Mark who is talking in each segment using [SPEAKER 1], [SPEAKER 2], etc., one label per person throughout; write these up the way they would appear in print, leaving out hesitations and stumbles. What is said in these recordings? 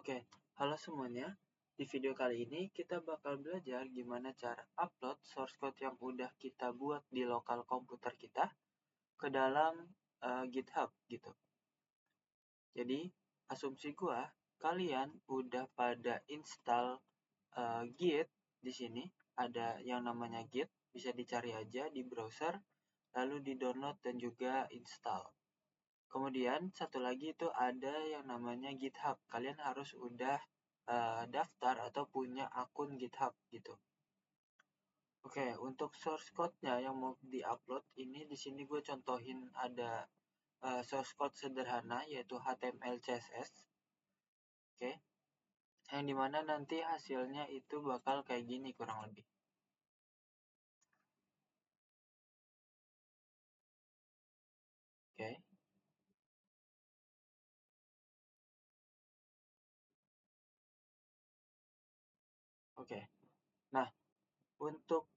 [SPEAKER 1] Oke, halo semuanya. Di video kali ini kita bakal belajar gimana cara upload source code yang udah kita buat di lokal komputer kita ke dalam GitHub gitu. Jadi, asumsi gua kalian udah pada install Git di sini. Ada yang namanya Git, bisa dicari aja di browser, lalu di-download dan juga install. Kemudian satu lagi itu ada yang namanya GitHub. Kalian harus udah daftar atau punya akun GitHub gitu. Oke, untuk source code-nya yang mau di-upload ini di sini gue contohin ada source code sederhana yaitu HTML CSS. Oke. Yang dimana nanti hasilnya itu bakal kayak gini kurang lebih. Oke. Oke. Nah, untuk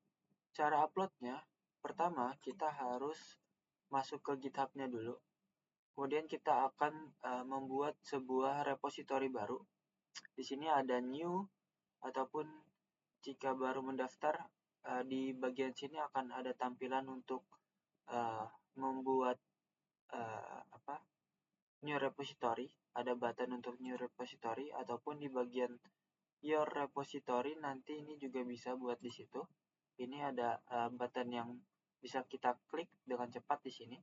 [SPEAKER 1] cara uploadnya, pertama kita harus masuk ke GitHub-nya dulu. Kemudian kita akan membuat sebuah repository baru. Di sini ada new ataupun jika baru mendaftar di bagian sini akan ada tampilan untuk membuat new repository. Ada button untuk new repository ataupun di bagian your repository nanti ini juga bisa buat di situ. Ini ada button yang bisa kita klik dengan cepat di sini.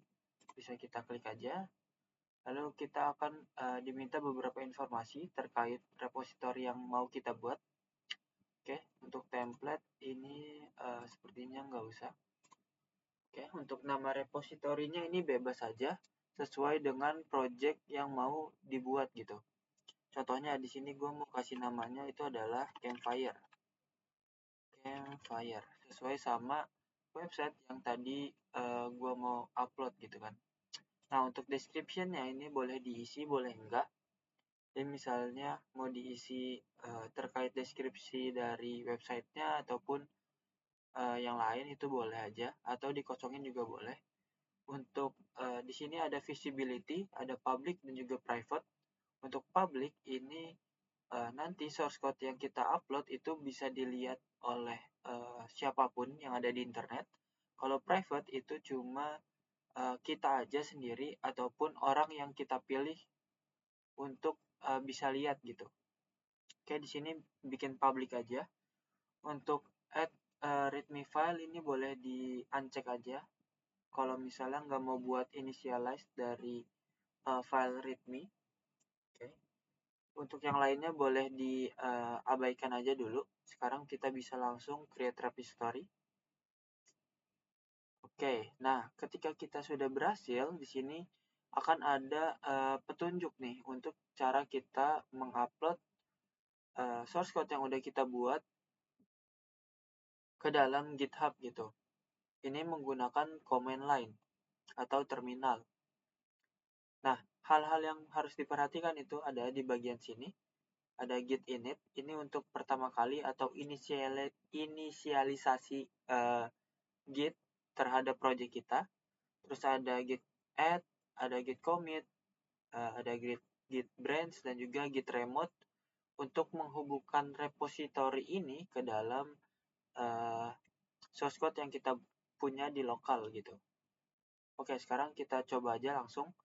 [SPEAKER 1] Bisa kita klik aja. Lalu kita akan diminta beberapa informasi terkait repository yang mau kita buat. Oke, untuk template ini sepertinya nggak usah. Oke, untuk nama repositorinya ini bebas saja sesuai dengan project yang mau dibuat gitu. Contohnya di sini gue mau kasih namanya itu adalah Campfire. Campfire sesuai sama website yang tadi gue mau upload gitu kan. Nah, untuk description-nya ini boleh diisi, boleh enggak. Jadi misalnya mau diisi terkait deskripsi dari websitenya ataupun yang lain itu boleh aja, atau dikosongin juga boleh. Untuk di sini ada visibility, ada public dan juga private. Untuk public ini nanti source code yang kita upload itu bisa dilihat oleh siapapun yang ada di internet. Kalau private itu cuma kita aja sendiri ataupun orang yang kita pilih untuk bisa lihat gitu. Oke, di sini bikin public aja. Untuk add readme file ini boleh di-uncheck aja. Kalau misalnya nggak mau buat initialize dari file readme. Oke. Untuk yang lainnya boleh diabaikan aja dulu. Sekarang kita bisa langsung create repository. Oke, nah ketika kita sudah berhasil, di sini akan ada petunjuk nih untuk cara kita mengupload source code yang udah kita buat ke dalam GitHub gitu. Ini menggunakan command line atau terminal. Nah, hal-hal yang harus diperhatikan itu ada di bagian sini. Ada git init, ini untuk pertama kali atau inisialisasi git terhadap project kita. Terus ada git add, ada git commit, ada git branch dan juga git remote untuk menghubungkan repository ini ke dalam source code yang kita punya di lokal gitu. Oke, sekarang kita coba aja langsung.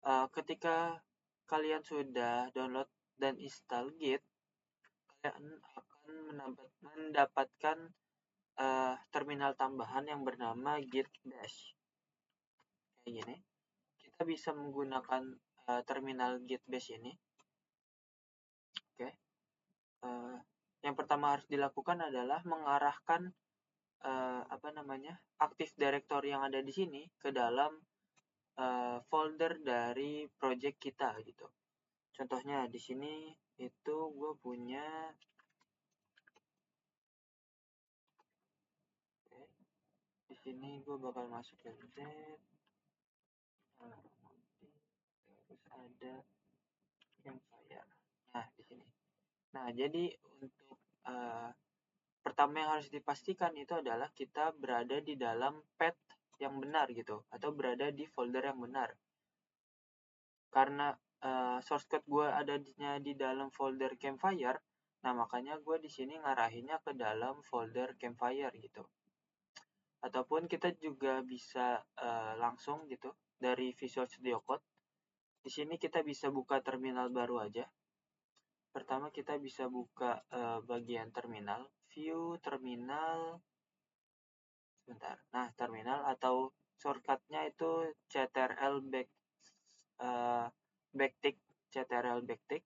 [SPEAKER 1] Ketika kalian sudah download dan install Git, kalian akan mendapatkan terminal tambahan yang bernama Git Bash. Kayak gini. Kita bisa menggunakan terminal Git Bash ini. Oke. Yang pertama harus dilakukan adalah mengarahkan Active Directory yang ada di sini ke dalam folder dari project kita gitu. Contohnya di sini itu gue punya di sini gue bakal masuk ke Z, terus ada yang fire. Nah di sini. Nah jadi untuk pertama yang harus dipastikan itu adalah kita berada di dalam path yang benar gitu atau berada di folder yang benar. Karena source code gue adanya di dalam folder Campfire, nah makanya gue di sini ngarahinnya ke dalam folder Campfire gitu. Ataupun kita juga bisa langsung gitu dari Visual Studio Code. Di sini kita bisa buka terminal baru aja. Pertama kita bisa buka bagian terminal, view terminal, sebentar. Nah, terminal atau shortcutnya itu ctrl backtick, ctrl backtick.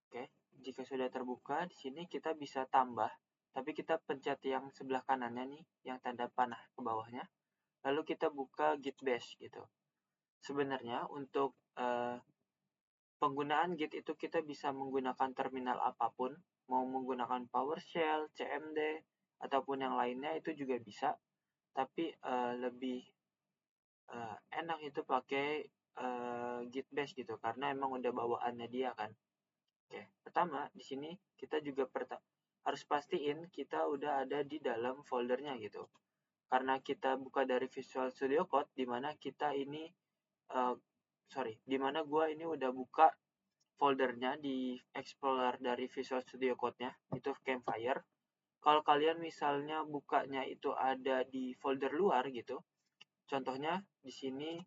[SPEAKER 1] Oke, jika sudah terbuka, di sini kita bisa tambah, tapi kita pencet yang sebelah kanannya nih, yang tanda panah ke bawahnya. Lalu kita buka git bash gitu. Sebenarnya untuk penggunaan git itu kita bisa menggunakan terminal apapun, mau menggunakan PowerShell, CMD, ataupun yang lainnya itu juga bisa. Tapi lebih enak itu pakai git bash gitu, karena emang udah bawaannya dia kan. Oke, pertama di sini kita juga harus pastiin kita udah ada di dalam foldernya gitu. Karena kita buka dari Visual Studio Code, dimana kita ini dimana gua ini udah buka foldernya di Explorer dari Visual Studio Code-nya, itu Campfire. Kalau kalian misalnya bukanya itu ada di folder luar gitu, contohnya di sini,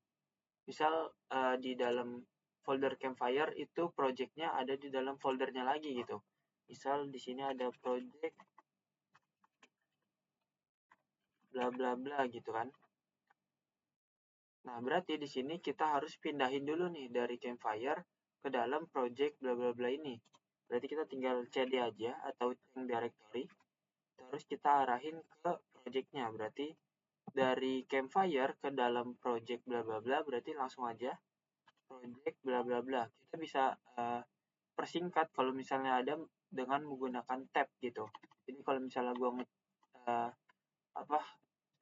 [SPEAKER 1] misal di dalam folder Campfire itu project-nya ada di dalam foldernya lagi gitu. Misal di sini ada project bla bla bla gitu kan. Nah, berarti di sini kita harus pindahin dulu nih dari Campfire ke dalam project bla bla bla ini. Berarti kita tinggal cd aja atau change directory, terus kita arahin ke project-nya. Berarti dari Campfire ke dalam project bla bla bla, berarti langsung aja project bla bla bla. Kita bisa persingkat kalau misalnya ada dengan menggunakan tab gitu. Jadi kalau misalnya gue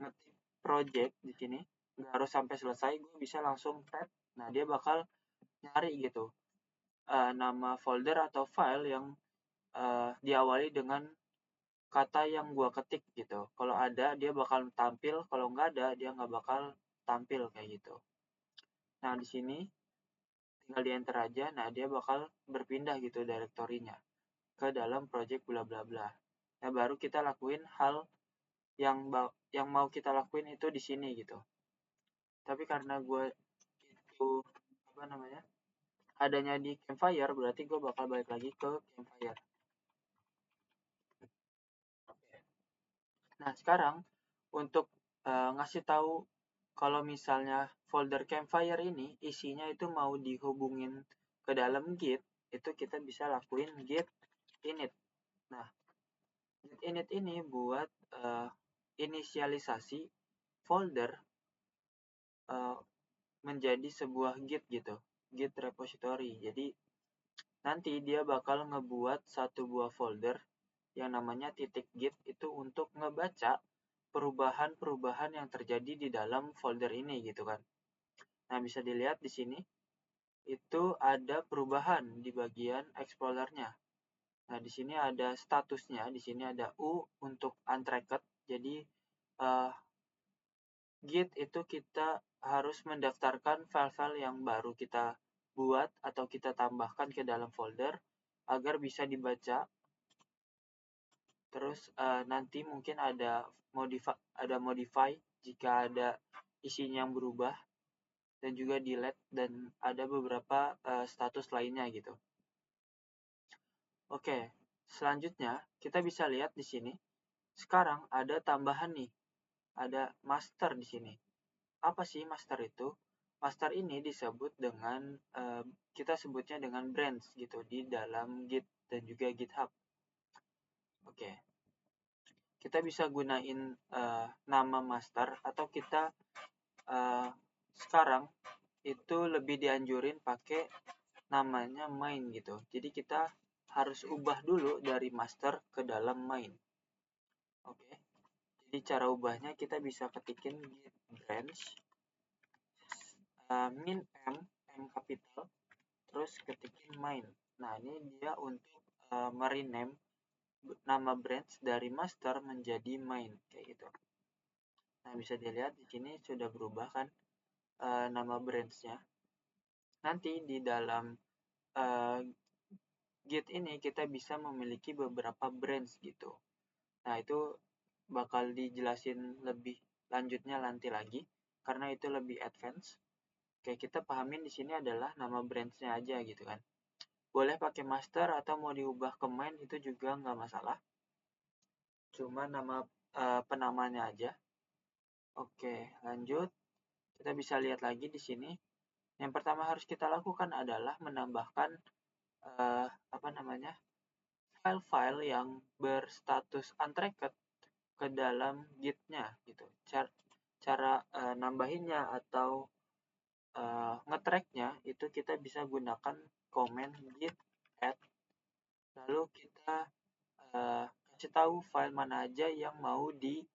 [SPEAKER 1] ngetik project di sini, nggak harus sampai selesai, gue bisa langsung tab. Nah, dia bakal nyari gitu nama folder atau file yang diawali dengan kata yang gue ketik gitu. Kalau ada, dia bakal tampil. Kalau nggak ada, dia nggak bakal tampil kayak gitu. Nah, di sini tinggal di enter aja. Nah, dia bakal berpindah gitu direktorinya ke dalam project bla bla bla. Nah, baru kita lakuin hal yang mau kita lakuin itu di sini gitu. Tapi karena gue itu adanya di Campfire, berarti gue bakal balik lagi ke Campfire. Nah, sekarang untuk ngasih tahu kalau misalnya folder Campfire ini isinya itu mau dihubungin ke dalam Git, itu kita bisa lakuin git init. Nah, git init ini buat inisialisasi folder menjadi sebuah Git gitu, Git repository. Jadi nanti dia bakal ngebuat satu buah folder yang namanya .git itu untuk ngebaca perubahan-perubahan yang terjadi di dalam folder ini gitu kan. Nah, bisa dilihat di sini itu ada perubahan di bagian Explorer-nya. Nah, di sini ada statusnya, di sini ada U untuk untracked. Jadi Git itu kita harus mendaftarkan file-file yang baru kita buat atau kita tambahkan ke dalam folder agar bisa dibaca. Terus nanti mungkin ada modify jika ada isinya yang berubah, dan juga delete, dan ada beberapa status lainnya gitu. Oke, selanjutnya kita bisa lihat di sini. Sekarang ada tambahan nih, ada master di sini. Apa sih master itu? Master ini disebut dengan kita sebutnya dengan branch gitu di dalam Git dan juga GitHub. Oke. Kita bisa gunain nama master, atau kita sekarang itu lebih dianjurin pakai namanya main gitu. Jadi kita harus ubah dulu dari master ke dalam main. Oke. Jadi cara ubahnya kita bisa ketikin git branch min m capital, terus ketikin main. Nah, ini dia untuk merename nama branch dari master menjadi main kayak gitu. Nah, bisa dilihat di sini sudah berubah kan nama branch-nya. nanti di dalam Git ini kita bisa memiliki beberapa branch gitu. Nah, itu bakal dijelasin lebih lanjutnya nanti lagi karena itu lebih advance. Oke, kita pahamin di sini adalah nama branch-nya aja gitu kan. Boleh pakai master atau mau diubah ke main itu juga nggak masalah. Cuma nama penamanya aja. Oke, lanjut. Kita bisa lihat lagi di sini. Yang pertama harus kita lakukan adalah menambahkan file-file yang berstatus untracked ke dalam Git-nya gitu. Cara nambahinnya atau nge-track-nya itu kita bisa gunakan command git add, lalu kita kasih tahu file mana aja yang mau ditambahin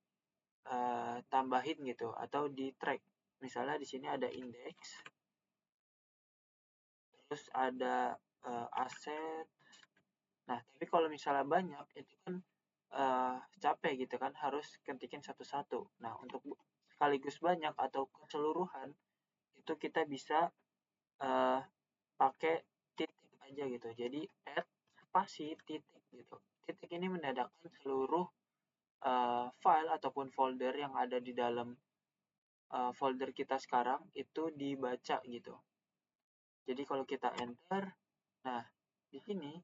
[SPEAKER 1] gitu atau di track. Misalnya di sini ada index, terus ada aset. Nah, tapi kalau misalnya banyak itu kan capek gitu kan, harus ketikin satu-satu. Nah, untuk sekaligus banyak atau keseluruhan itu kita bisa pakai titik aja gitu. Jadi add spasi titik gitu. Titik ini menandakan seluruh file ataupun folder yang ada di dalam folder kita sekarang itu dibaca gitu. Jadi kalau kita enter, nah di sini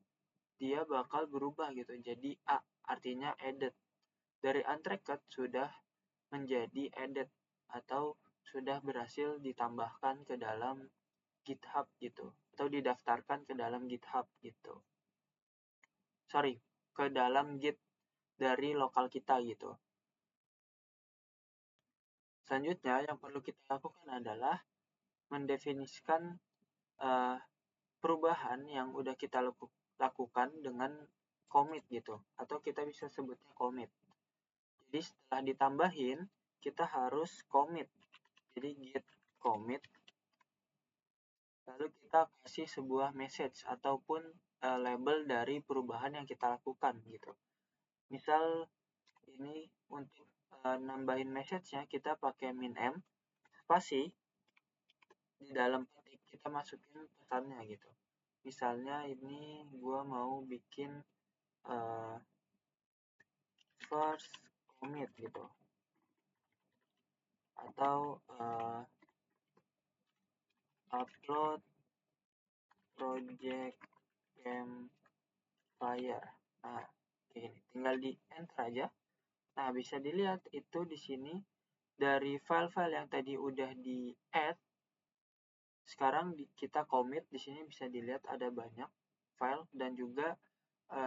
[SPEAKER 1] dia bakal berubah gitu. Jadi A artinya added. Dari untracked sudah menjadi added atau sudah berhasil ditambahkan ke dalam GitHub gitu atau didaftarkan ke dalam GitHub gitu. Sorry, ke dalam Git dari lokal kita gitu. Selanjutnya yang perlu kita lakukan adalah mendefinisikan perubahan yang udah kita lakukan dengan commit gitu, atau kita bisa sebutnya commit. Jadi setelah ditambahin kita harus commit. Jadi git commit, lalu kita kasih sebuah message ataupun label dari perubahan yang kita lakukan gitu. Misal ini untuk nambahin message-nya kita pakai -m spasi, di dalam petik kita masukin pesannya gitu. Misalnya ini gua mau bikin first commit gitu, atau upload project campfire. Nah, ini tinggal di enter aja. Nah, bisa dilihat itu di sini dari file-file yang tadi udah di add, sekarang kita commit. Di sini bisa dilihat ada banyak file dan juga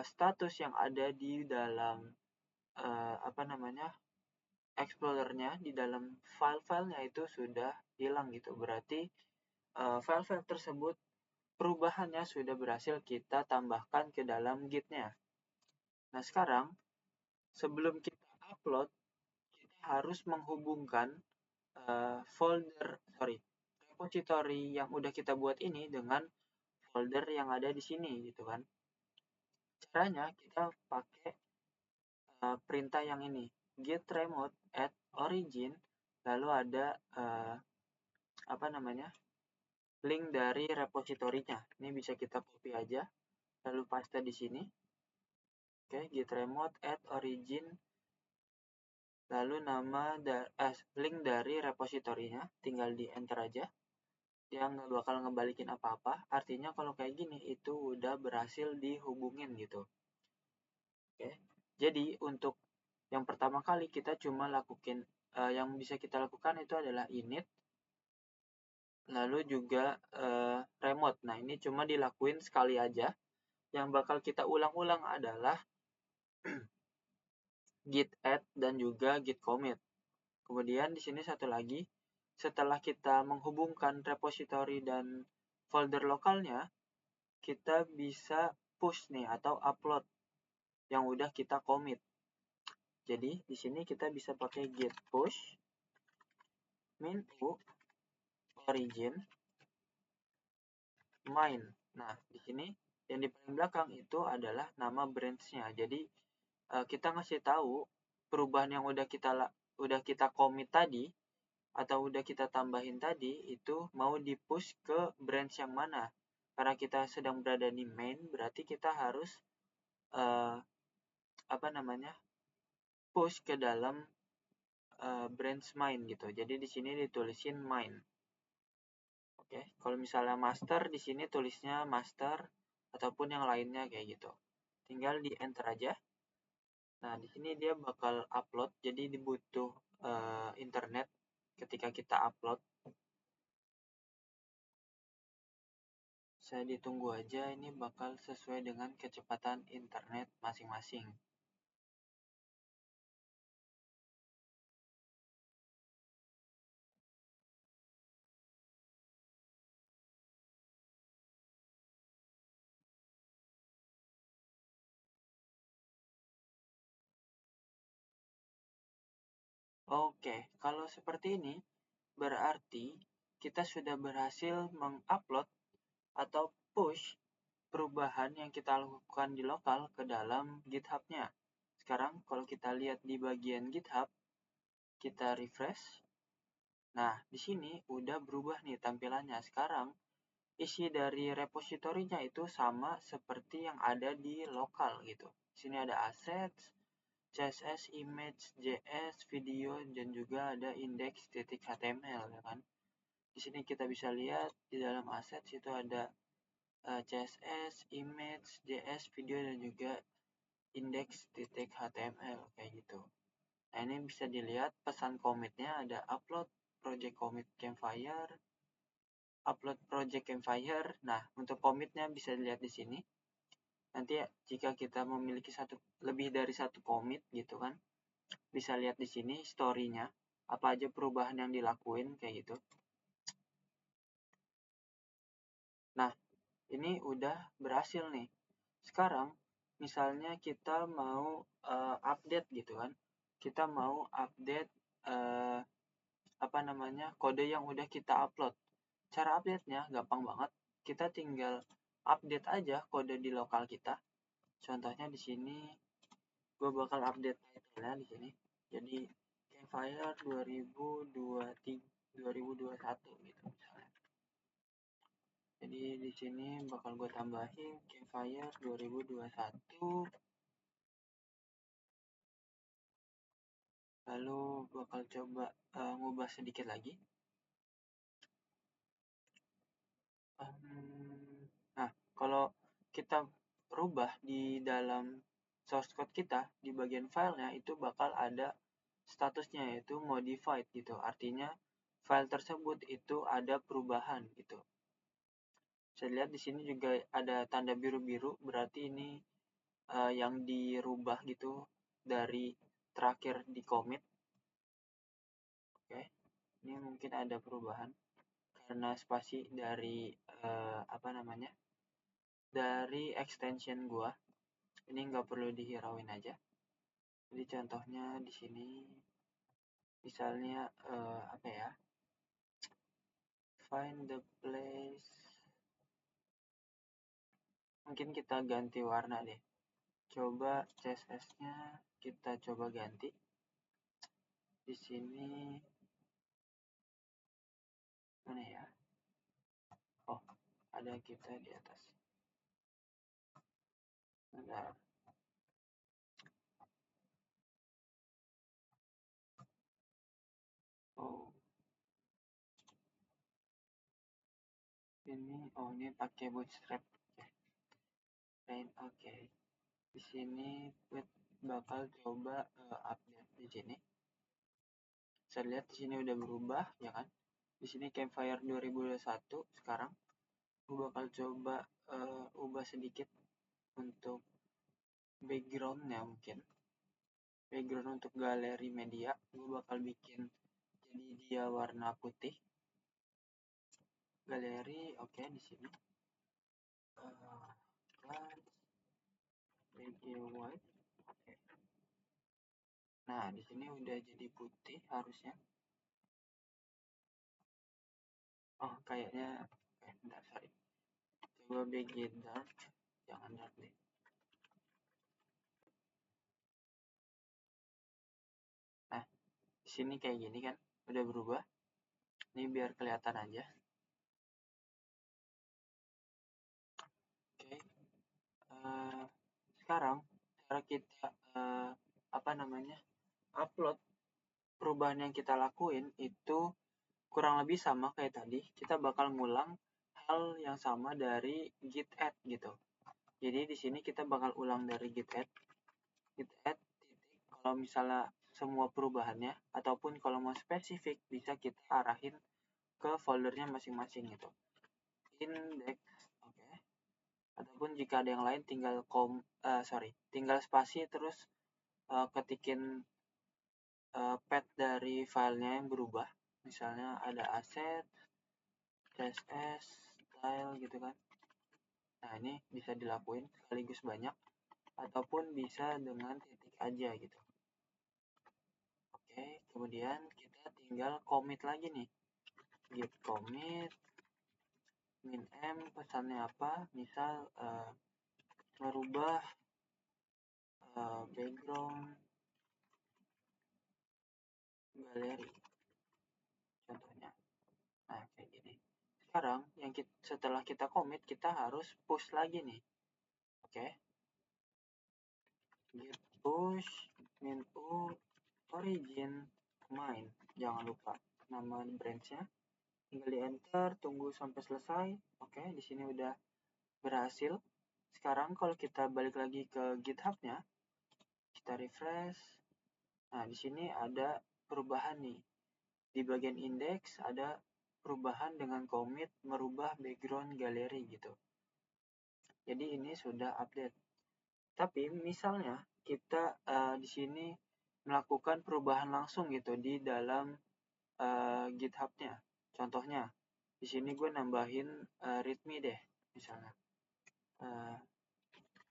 [SPEAKER 1] status yang ada di dalam Explorer-nya, di dalam file-filenya itu sudah hilang gitu. Berarti file-file tersebut perubahannya sudah berhasil kita tambahkan ke dalam Git-nya. Nah, sekarang sebelum kita upload, kita harus menghubungkan repository yang udah kita buat ini dengan folder yang ada di sini gitu kan. Caranya kita pakai perintah yang ini, git remote at origin, lalu ada link dari repositorinya. Ini bisa kita copy aja, lalu paste di sini. Oke, git remote at origin, lalu link dari repositorinya, tinggal di enter aja. Dia nggak bakal ngebalikin apa-apa. Artinya kalau kayak gini itu udah berhasil dihubungin gitu. Oke, jadi untuk yang pertama kali kita cuma lakukan yang bisa kita lakukan itu adalah init, lalu juga remote. Nah, ini cuma dilakuin sekali aja. Yang bakal kita ulang-ulang adalah git add dan juga git commit. Kemudian di sini satu lagi, setelah kita menghubungkan repository dan folder lokalnya, kita bisa push nih atau upload yang udah kita commit. Jadi di sini kita bisa pakai git push min to origin main. Nah, di sini yang di paling belakang itu adalah nama branch-nya. Jadi kita ngasih tahu perubahan yang udah kita commit tadi atau udah kita tambahin tadi itu mau di push ke branch yang mana. Karena kita sedang berada di main, berarti kita harus push ke dalam branch main gitu. Jadi di sini ditulisin main. Oke, kalau misalnya master di sini tulisnya master ataupun yang lainnya kayak gitu. Tinggal di enter aja. Nah, di sini dia bakal upload, jadi dibutuh internet ketika kita upload. Saya ditunggu aja, ini bakal sesuai dengan kecepatan internet masing-masing. Oke, kalau seperti ini berarti kita sudah berhasil mengupload atau push perubahan yang kita lakukan di lokal ke dalam GitHub-nya. Sekarang kalau kita lihat di bagian GitHub, kita refresh. Nah, di sini udah berubah nih tampilannya. Sekarang isi dari repositorinya itu sama seperti yang ada di lokal gitu. Di sini ada assets, CSS, image, JS, video, dan juga ada index.html ya kan. Di sini kita bisa lihat di dalam assets itu ada CSS, image, JS, video, dan juga index.html kayak gitu. Nah, ini bisa dilihat pesan commitnya ada upload project commit Campfire, upload project Campfire. Nah, untuk commitnya bisa dilihat di sini. Nanti jika kita memiliki lebih dari satu commit gitu kan, bisa lihat di sini story-nya, apa aja perubahan yang dilakuin kayak gitu. Nah, ini udah berhasil nih. Sekarang misalnya kita mau update gitu kan, kita mau update kode yang udah kita upload. Cara update-nya gampang banget. Kita tinggal update aja kode di lokal kita. Contohnya di sini gue bakal update title-nya di sini. Jadi Campfire 2021 gitu misalnya. Jadi di sini bakal gue tambahin Campfire 2021. Lalu bakal coba ngubah sedikit lagi. Nah, kalau kita rubah di dalam source code kita, di bagian filenya itu bakal ada statusnya yaitu modified gitu. Artinya file tersebut itu ada perubahan gitu. Saya lihat di sini juga ada tanda biru-biru, berarti ini yang dirubah gitu dari terakhir di commit. Oke, ini mungkin ada perubahan karena spasi dari dari extension gua. Ini nggak perlu dihirauin aja. Jadi contohnya di sini misalnya find the place, mungkin kita ganti warna deh. Coba CSS-nya kita coba ganti. Di sini mana ya? Oh, ada kita di atas. Bentar. Oh, ini pakai bootstrap. Oke. Di sini bakal coba update di sini. Saya lihat di sini udah berubah ya kan. Di sini Campfire 2021 sekarang. Gue bakal coba ubah sedikit untuk backgroundnya mungkin. Background untuk galeri media gue bakal bikin jadi dia warna putih. Galeri oke, di sini. White. Oke. Nah, di sini udah jadi putih harusnya. Oh, kayaknya bentar, sorry. Coba bikin dark, jangan dark deh. Nah, di sini kayak gini kan, udah berubah. Ini biar kelihatan aja. Oke. Sekarang cara kita upload perubahan yang kita lakuin itu kurang lebih sama kayak tadi. Kita bakal ngulang hal yang sama dari git add gitu. Jadi di sini kita bakal ulang dari git add titik. Kalau misalnya semua perubahannya ataupun kalau mau spesifik bisa kita arahin ke foldernya masing-masing gitu. Index, oke. Ataupun jika ada yang lain tinggal tinggal spasi terus ketikin path dari filenya yang berubah. Misalnya ada asset, css, style gitu kan. Nah ini bisa dilakuin sekaligus banyak ataupun bisa dengan titik aja gitu. Oke, kemudian kita tinggal commit lagi nih. Git commit min m, pesannya apa? Misal merubah background galeri contohnya. Nah, kayak gini. Sekarang setelah kita commit kita harus push lagi nih. Oke. Git push min u origin main. Jangan lupa nama branchnya. Tinggal di enter, tunggu sampai selesai. Oke, di sini udah berhasil. Sekarang kalau kita balik lagi ke GitHub-nya, kita refresh. Nah, di sini ada perubahan nih. Di bagian index ada perubahan dengan commit merubah background galeri gitu. Jadi ini sudah update. Tapi misalnya kita di sini melakukan perubahan langsung gitu di dalam GitHub-nya. Contohnya, di sini gue nambahin readme deh, misalnya.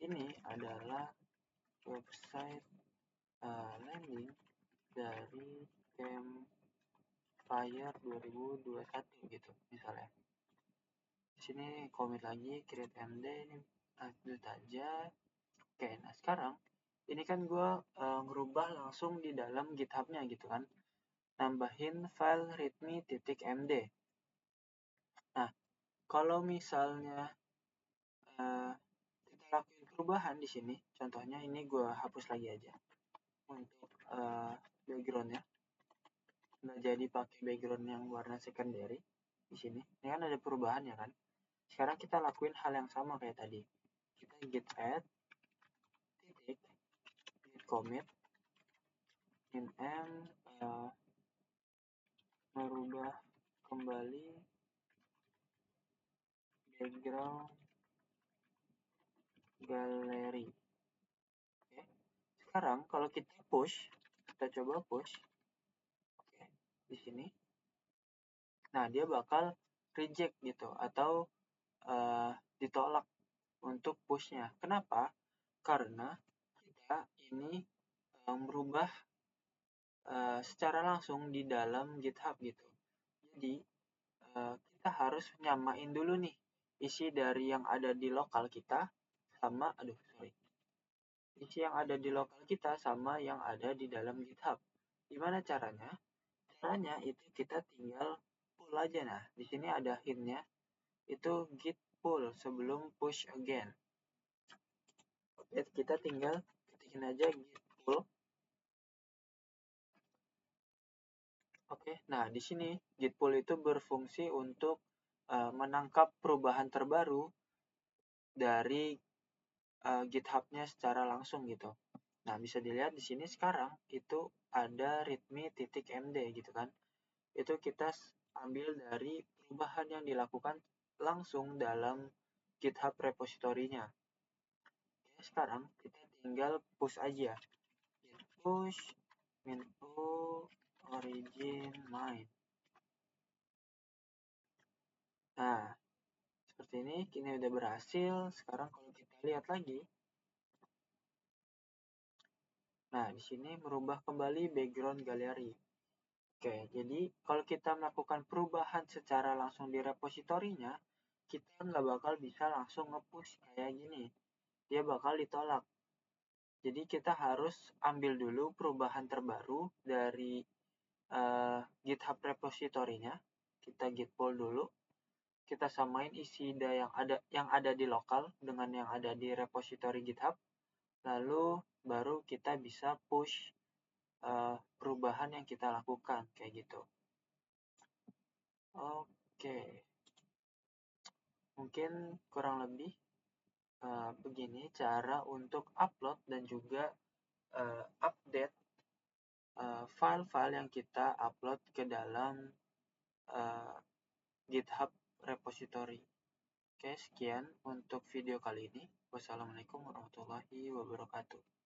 [SPEAKER 1] Ini adalah website landing dari Campfire 2021 gitu, misalnya. Di sini commit lagi, create md, ini update aja. Oke, nah sekarang ini kan gue ngerubah langsung di dalam GitHub-nya gitu kan. Nambahin file readme.md. Nah, kalau misalnya kita lakuin perubahan di sini, contohnya ini gue hapus lagi aja untuk backgroundnya, nggak jadi pakai background yang warna secondary di sini. Ini kan ada perubahan ya kan. Sekarang kita lakuin hal yang sama kayak tadi. Kita git add titik git commit min m merubah kembali background galeri. Oke. Sekarang kalau kita push, kita coba push. Oke, di sini. Nah, dia bakal reject gitu atau ditolak untuk pushnya. Kenapa? Karena kita ini merubah secara langsung di dalam GitHub gitu. Jadi kita harus nyamain dulu nih isi dari yang ada di lokal kita sama isi yang ada di lokal kita sama yang ada di dalam GitHub. Gimana caranya? Caranya itu kita tinggal pull aja. Nah, di sini ada hintnya. Itu git pull sebelum push again. Oke, kita tinggal ketikin aja git pull. Oke, nah di sini git pull itu berfungsi untuk menangkap perubahan terbaru dari GitHub-nya secara langsung gitu. Nah, bisa dilihat di sini sekarang itu ada readme.md gitu kan. Itu kita ambil dari perubahan yang dilakukan langsung dalam GitHub repository-nya. Oke, sekarang kita tinggal push aja. Git push min u origin main. Nah, seperti ini udah berhasil. Sekarang kalau kita lihat lagi, nah di sini merubah kembali background galeri. Oke, jadi kalau kita melakukan perubahan secara langsung di repositorinya, kita nggak bakal bisa langsung nge-push kayak gini. Dia bakal ditolak. Jadi kita harus ambil dulu perubahan terbaru dari GitHub repositorinya. kita git pull dulu, kita samain isi yang ada di lokal dengan yang ada di repository GitHub, lalu baru kita bisa push perubahan yang kita lakukan kayak gitu. Oke, mungkin kurang lebih begini cara untuk upload dan juga update file-file yang kita upload ke dalam GitHub repository. Oke, sekian untuk video kali ini. Wassalamualaikum warahmatullahi wabarakatuh.